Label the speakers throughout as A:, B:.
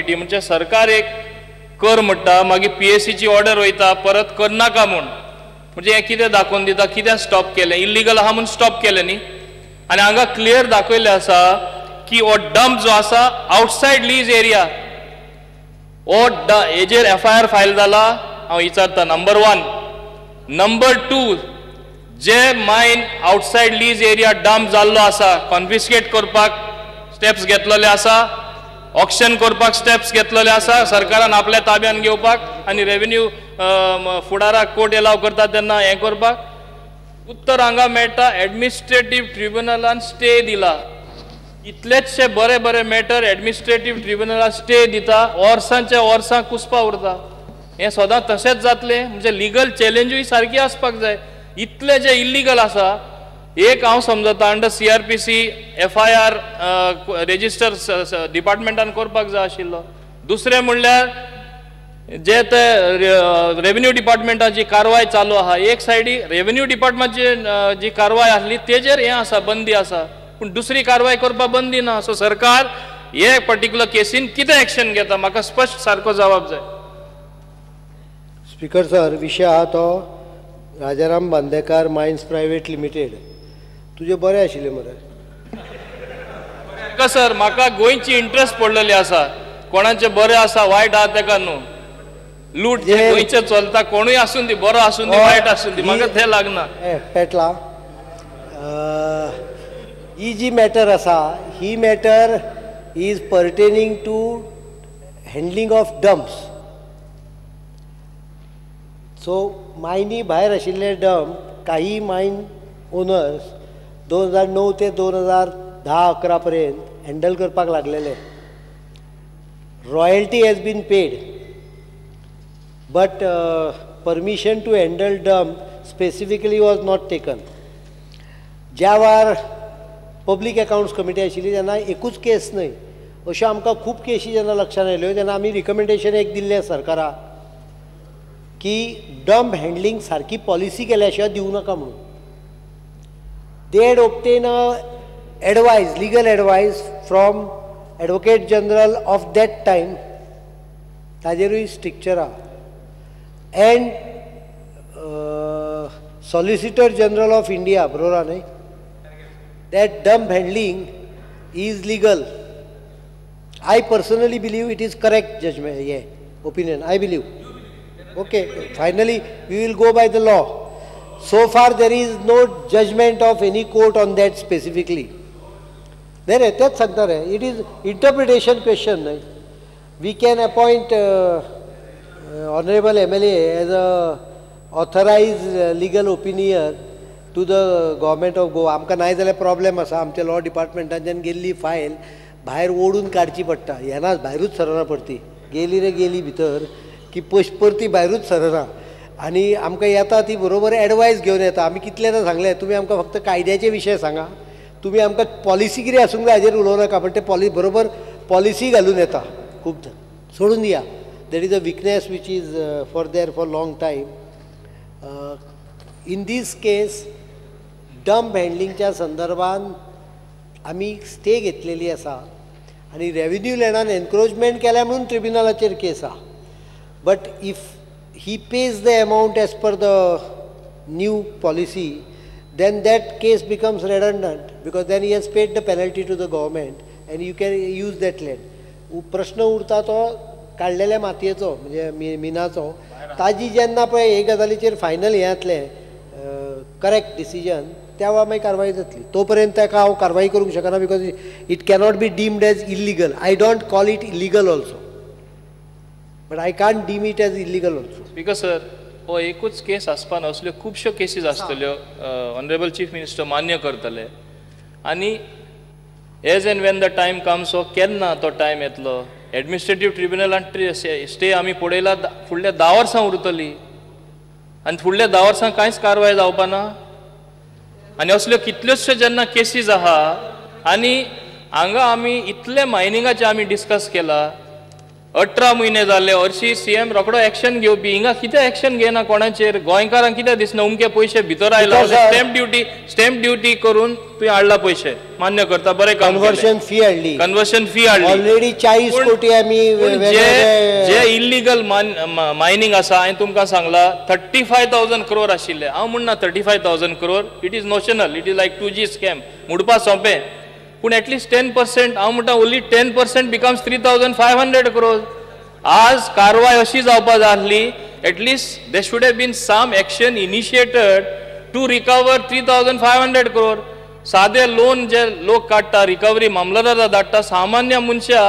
A: म्हणजे सरकार एक कर म्हणटा मागीर PSCची ऑर्डर वयता परत करनाका म्हणजे हे कितें दाखोवन दिता कित्याक स्टॉप केलें इल्लीगल आहा म्हणून स्टॉप केलें न्ही आनी हांगा क्लियर दाखयल्लें आसा की हो डंप जो आसा आउटसायड लीज एरिया हो हेजेर FIR फायल जाला हांव विचारता नंबर 1 नंबर 2 जे मायन आउटसायड लीज एरिया डंप जाल्लो आसा कॉन्फिस्केट करपाक स्टेप्स घेतलेले आसा ऑक्शन करपाक स्टेप्स घेतलेले आसा सरकारान आपल्या ताब्यान घेवपाक आनी रेव्हेन्यू फुडाराक कोर्ट एलाव करता तेन्ना हें करपाक उत्तर हांगा मेळटा एडमिनिस्ट्रेटिव्ह ट्रिब्युनलान स्टे दिला इतलेचशे बरे बरे मॅटर एडमिनिस्ट्रेटिव्ह ट्रिब्युनलान स्टे दिता वर्सांच्या वर्सां कुसपा उरता हें सदां तशेंच जातलें म्हणजे लिगल चॅलेंजूय सारकी आसपाक जाय इतले जे इल्लीगल आसा एक हांव समजता अंडर CRPC FIR रेजिस्टर डिपार्टमेंटान करपाक जाय आशिल्लो दुसरें म्हणल्यार जे ते रेव्हेन्यू डिपार्टमेंटाची कारवाय चालू आहा एक सायडी रेव्हेन्यू डिपार्टमेंटाची जी कारवाय आसली तेजेर हें आसा बंदी आसा पूण दुसरी कारवाय करपाक बंदी ना सो सरकार हे पर्टिक्युलर केसीन कितें एक्शन घेता म्हाका स्पश्ट सारको जबाब जाय
B: स्पीकर सर विशय आहा तो Rajaram Bandekar mines private limited तुझे बरें आशिल्लें मरे
A: सर म्हाका गोंयची इंट्रस्ट पडलेली आसा कोणाचे बरें आसा वायट आहा तेका न्हू लूट जे गोंयचे चलता कोणूय आसून दी बरो आसून दी वायट आसून दी म्हाका तें लागना
B: पेटला ही जी मॅटर आसा ही matter is pertaining to handling of dumps so मायनी भायर आशिल्ले डम्प काही मायन ओनर्स 2009 ते 2010-11 पर्यंत हँडल करपाक लागलेले royalty has been paid but permission to handle dump specifically was not taken ज्या वेळार पब्लीक अकाउंट्स कमिटी आशिल्ली तेन्ना एकूच केस न्हय अश्यो आमकां खूब केसी जेन्ना लक्षांत आयल्यो तेन्ना आमी रिकमेंडेशन एक दिल्लें सरकाराक की डम्प हँडलिंग सारकी पॉलिसी केल्या शिवाय दिवं नाका म्हणून they had obtained legal advice from Advocate General of that time ताजेरूय स्ट्रिक्चर आहा and Solicitor General of India बरोबर न्हय that dump handling is legal. I personally believe it is correct judgment, opinion, I believe. Okay, finally we will go by the law. So far there is no judgment of any court on that specifically. There that's it is interpretation question. We can appoint honorable MLA as a authorized legal opinion to the government of Goa. आमकां नाय जाल्यार problem आसा आमच्या law डिपार्टमेंटाच्यान गेल्ली file भायर ओडून काडची पडटा येनाच भायरूच सरना परती गेली रे गेली भितर की परती भायरूच सरना आनी आमकां येता ती बरोबर एडवायस घेवन येता आमी कितलेंदा सांगलें तुमी आमकां फक्त कायद्याचे विशय सांगा तुमी आमकां पॉलिसी कितें आसूंक जाय हाजेर उलोवं नाका पण ते बरोबर पॉलिसी घालून येता खूब सोडून दिया that is a weakness which is for there for long time in this case dump हँडलिंगच्या संदर्भान आमी स्टे घेतलेली आसा आनी रेव्हेन्यू लँडान एनक्रोचमेंट केल्या म्हणून ट्रिब्युनलाचेर केस आहा but if he pays the amount as per the new policy, then that case becomes redundant because then he has paid the penalty to the government and you can use that land. प्रश्न उरता तो काडलेल्या मातयेचो म्हणजे मिनाचो ताजी जेन्ना पळय हे गजालीचेर फायनल हें जातलें करेक्ट डिसिजन त्या वेळा मागीर कारवाई जातली तोपर्यंत ताका हांव कारवाई करूंक शकना because it cannot be deemed as illegal I don't call it illegal also but I can't deem it as illegal also
A: because sir हो एकूच केस आसपान असल्यो खुबश्यो केसीस आसतल्यो ऑनरेबल चीफ मिनिस्टर मान्य करतले आनी as and when the time comes हो केन्ना तो टायम येतलो एडमिनिस्ट्रेटिव्ह ट्रिब्युनलान स्टे आमी पळयला फुडल्या 10 वर्सां उरतली आनी फुडल्या 10 वर्सां कांयच कारवाय जावपाना आनी असल्यो कितल्योश्यो जेन्ना केसीस आहा आनी हांगा आमी इतले मायनिंगाचे आमी डिस्कस केला 18 म्हयने जाले हरशी सीएम रोकडो एक्शन घेवपी हिंगा कितें एक्शन घेना कोणाचेर गोंयकारांक कितें दिसना उमके पयशे भितर आयला स्टॅम्प ड्युटी करून तुवें हाडला पयशे मान्य करता बरें काम
B: कन्वर्शन फी हाडली
A: कन्वर्शन फी हाडली
B: ऑलरेडी 40 कोटी आमी
A: जे इल्लीगल मायनिंग आसा हांवें तुमकां सांगला 35,000 crore आशिल्ले हांव म्हणना 35,000 crore it is notional it is like 2G scam मुडपा सोंपें पूण एटलीस्ट 10% हांव म्हणटा ओन्ली 10% बिकम्स 3,500 crore आज कारवाय अशी जावपा जाय आसली at least they should have been some action initiated to recover 3,500 crore सादे लोन जे लोक काडटा रिकवरी मामलतदार धाडटा सामान्य मनशा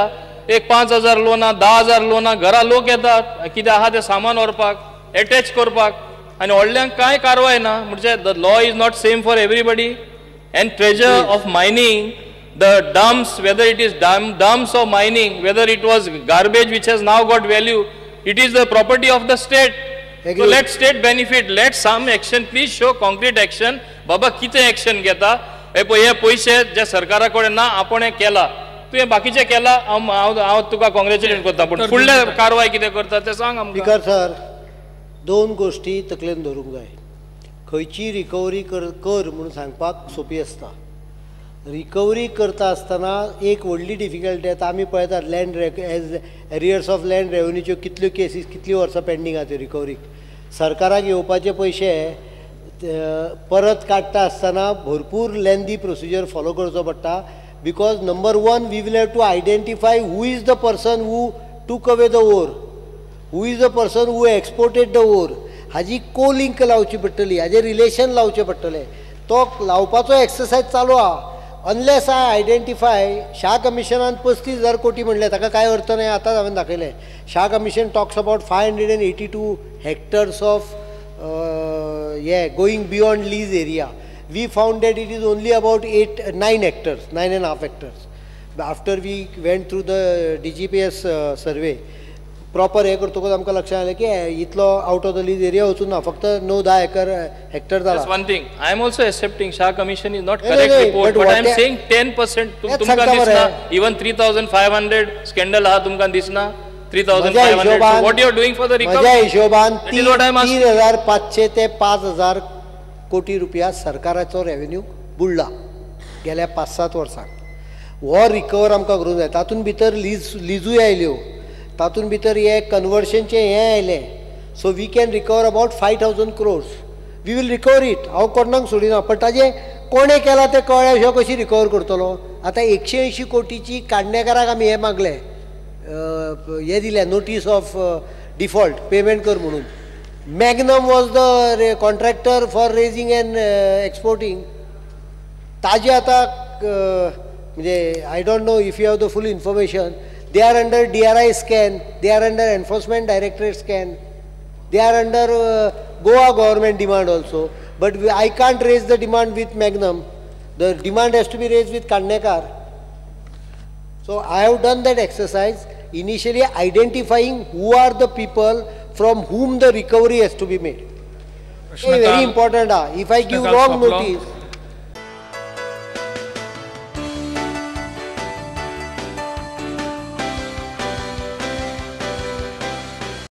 A: एक 5,000 लोना 10,000 लोना घरा लोक येतात कितें आहा तें सामान व्हरपाक एटॅच करपाक आनी व्हडल्यांक कांय कारवाय ना म्हणजे the law is not same for everybody end treasure of mining the dumps, whether it is dumps or mining, whether it was garbage which has now got value, it is the property of the state. So let state benefit, let some action, please show concrete action. Baba कितें action घेता हे पैसे जे सरकारा कडेन ना आपण हे केला तुवें बाकीचे केला हांव तुका कॉंग्रॅच्युलेट करता पूण फुडले कारवाय कितें करता तें सांग आमकां.
B: स्पीकर सर दोन गोश्टी तकलेन धरूंक जाय खंयची रिकवरी कर म्हणून सांगपाक सोपी आसता रिकवरी करता आसतना एक व्हडली डिफिकल्टी येता आमी पळयतात land as arrears of land रेवन्यूच्यो कितल्यो केसीस कितलीं वर्सां पेंडींग आहा त्यो रिकवरीक सरकाराक येवपाचे पयशे परत काडटा आसतना भरपूर लेंदी प्रोसिजर फॉलो करचो पडटा because number 1 we will have to identify who is the person who took away the ore who is the person who exported the ore हाजी को लिंक लावची पडटली हाजें रिलेशन लावचें पडटलें तो लावपाचो एक्सरसायज चालू आहा अनलेस आय आयडेंटिफाय शाह कमिशनान 35,000 कोटी म्हणले ताका काय अर्थ नाही आतांच हांवें दाखयलें Shah commission talks about 582 hectares of going beyond lease area we found that it is only about 9 hectares 9.5 hectares after we went through the DGPS survey proper हे करतकच आमकां लक्षांत आयलें की इतलो out of the lease area वचून ना फक्त 9-10 हेक्टर जाला.
A: One thing I am also accepting Shah commission is not correct report but I am saying 10% तुमकां दिसना इवन 3,500 स्कॅन्डल आहा तुमकां दिसना 3,500 what you are doing for the recovery
B: म्हज्या हिशोबान 3,500 ते 5,000 कोटी रुपया सरकाराचो रेव्हेन्यू बुडला गेल्या 5-7 वर्सांक हो रिकवर आमकां करूंक जाय तातूंत भितर लिजूय आयल्यो तातूंत भितर हे कन्वर्शनचे हे आयलें so we can recover about 5,000 crores we will recover it हांव कोणाक सोडिना पण ताजें कोणें केला तें कळ्ळें अशें कशी रिकवर करतलो आतां 180 कोटीची काडणेकाराक आमी हे मागले हे दिले नोटीस ऑफ डिफॉल्ट पेमेंट कर म्हणून Magnum was the contractor for raising and exporting ताजे आतां म्हणजे I don't know if you have the full information they are under DRI scan, they are under Enforcement Directorate scan, they are under Goa government demand also, but I can't raise the demand with Magnum, the demand has to be raised with Kannekar. So I have done that exercise, initially identifying who are the people from whom the recovery has to be made. Very important, if I give wrong notice,